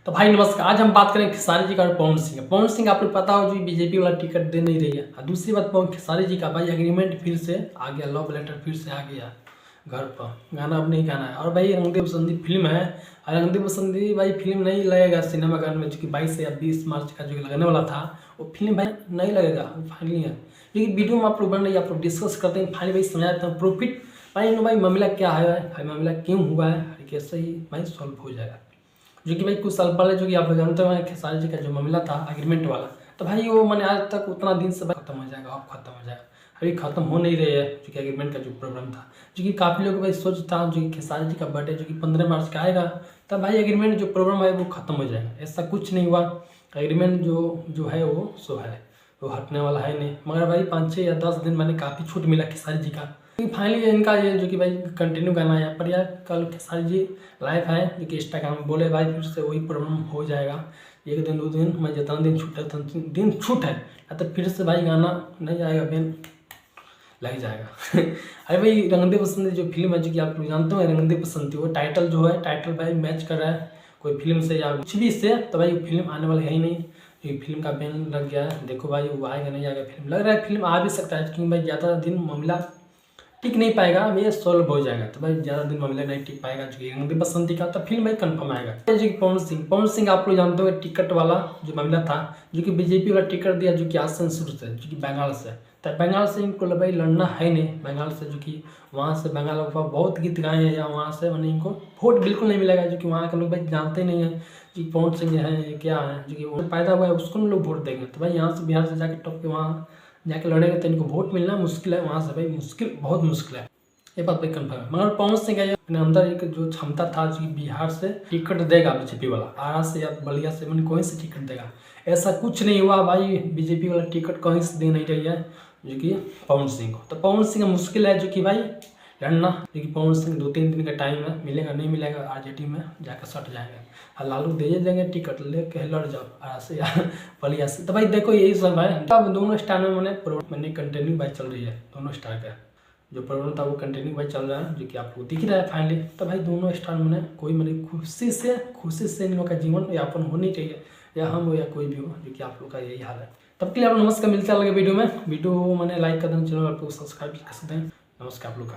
तो भाई नमस्कार, आज हम बात करें खेसारी जी का और पवन सिंह का। पवन सिंह आपको पता हो जो बीजेपी वाला टिकट दे नहीं रही है। और दूसरी बात पवन खेसारी जी का भाई एग्रीमेंट फिर से आ गया, लव लेटर फिर से आ गया घर पर, गाना अब नहीं गाना है। और भाई रंग दे बसंती फिल्म है, और रंग दे बसंती भाई फिल्म नहीं लगेगा सिनेमाघर में, जो कि 22 या 20 मार्च का जो लगने वाला था वो फिल्म भाई नहीं लगेगा, वो फाइनली है। क्योंकि वीडियो में आप लोग बन रही है, आप लोग डिस्कस करते हैं, फाइनली भाई समझा देता हूँ प्रॉफिट भाई मामला क्या है, भाई मामला क्यों हुआ है, कैसे ही भाई सॉल्व हो जाएगा। जो कि भाई कुछ साल पहले जो कि आप लोग जानते हैं खेसारी जी का जो मामला था एग्रीमेंट वाला, तो भाई वो मैंने आज तक उतना दिन से भाई खत्म हो जाएगा, अब खत्म हो जाएगा, अभी खत्म हो नहीं रही है। जो कि एग्रीमेंट का जो प्रॉब्लम था, जो कि काफ़ी लोग भाई सोचता जो कि खेसारी जी का बर्थडे जो कि 15 मार्च का आएगा, तब भाई एग्रीमेंट जो प्रॉब्लम है वो खत्म हो जाएगा। ऐसा कुछ नहीं हुआ, एग्रीमेंट जो है वो सो है, वो हटने वाला है नहीं। मगर भाई 5, 6 या 10 दिन मैंने काफ़ी छूट मिला खेसारी जी का। फाइनली इनका ये जो कि भाई कंटिन्यू करना है पर यार, कल खेसारी जी लाइव है जो कि इंस्टाग्राम में बोले भाई फिर से वही प्रॉब्लम हो जाएगा, 1 दिन 2 दिन मैं जितना दिन छूट है उतना दिन छूट है, तो फिर से भाई गाना नहीं आएगा, बेन लग जाएगा। अरे भाई रंग दे बसंती जो फिल्म है, जो कि आप लोग जानते हो रंग दे बसंती, वो टाइटल जो है टाइटल भाई मैच कर रहा है कोई फिल्म से या कुछ भी से, तो भाई फिल्म आने वाला है ही नहीं। ये फिल्म का बैन लग गया है, देखो भाई वो आएगा नहीं आएगा, फिल्म लग रहा है फिल्म आ भी सकता है, क्योंकि भाई ज़्यादा दिन मामला टिक नहीं पाएगा, ये सॉल्व हो जाएगा। तो भाई ज़्यादा दिन मामला नहीं टिक पाएगा जो कि रंग दे बसंती का, तो फिल्म भाई कंफर्म आएगा। जो कि पवन सिंह आप लोग जानते हो टिकट वाला जो मामला था, जो कि बीजेपी वाला टिकट दिया, जो कि आसन शुरू से जो कि बंगाल से, तो बंगाल से इनको भाई लड़ना है नहीं बंगाल से, जो कि वहाँ से बंगाल बहुत गीत गाए हैं, या वहाँ से मैंने इनको वोट बिल्कुल नहीं मिलेगा, जो कि वहाँ के लोग भाई जानते नहीं हैं कि पवन सिंह है क्या है, जो कि वो पैदा हुआ है उसको लोग वोट देंगे। तो भाई यहाँ से बिहार से जाके टॉप के वहाँ जाके लड़ेंगे तो इनको वोट मिलना मुश्किल है, वहाँ से भाई मुश्किल, बहुत मुश्किल है, ये बात भाई कन्फर्म है। मगर पवन सिंह का अपने अंदर एक जो क्षमता था जो कि बिहार से टिकट देगा बीजेपी वाला, आरा से या बलिया से, मैंने कहीं से टिकट देगा, ऐसा कुछ नहीं हुआ भाई। बीजेपी वाला टिकट कहीं से दे नहीं रही है जो कि पवन सिंह को, तो पवन सिंह का मुश्किल है जो कि भाई लड़ना, जो कि पवन सिंह 2-3 दिन का टाइम है, मिलेगा नहीं मिलेगा आरजेडी में जाकर सट जाएंगे, और लालू दे देंगे टिकट लेके लड़ जाओ आरा से या बलिया से। तो भाई देखो यही सब है, अब दोनों स्टार में मैंने कंटिन्यू भाई चल रही है, दोनों स्टार का जो प्रॉब्लम था वो कंटिन्यू भाई चल रहा है, जो कि आपको दिख रहा है फाइनली। तो भाई दोनों स्टार में कोई मैंने खुशी से इन लोगों का जीवन यापन होनी चाहिए, या हम हो या कोई भी हो, जो कि आप लोग का यही हाल है। तब के लिए आप नमस्कार, मिलते हैं अगले वीडियो में। वीडियो मैंने लाइक कर देना, चैनल आप लोग सब्सक्राइब कर सकते हैं। नमस्कार आप लोग का।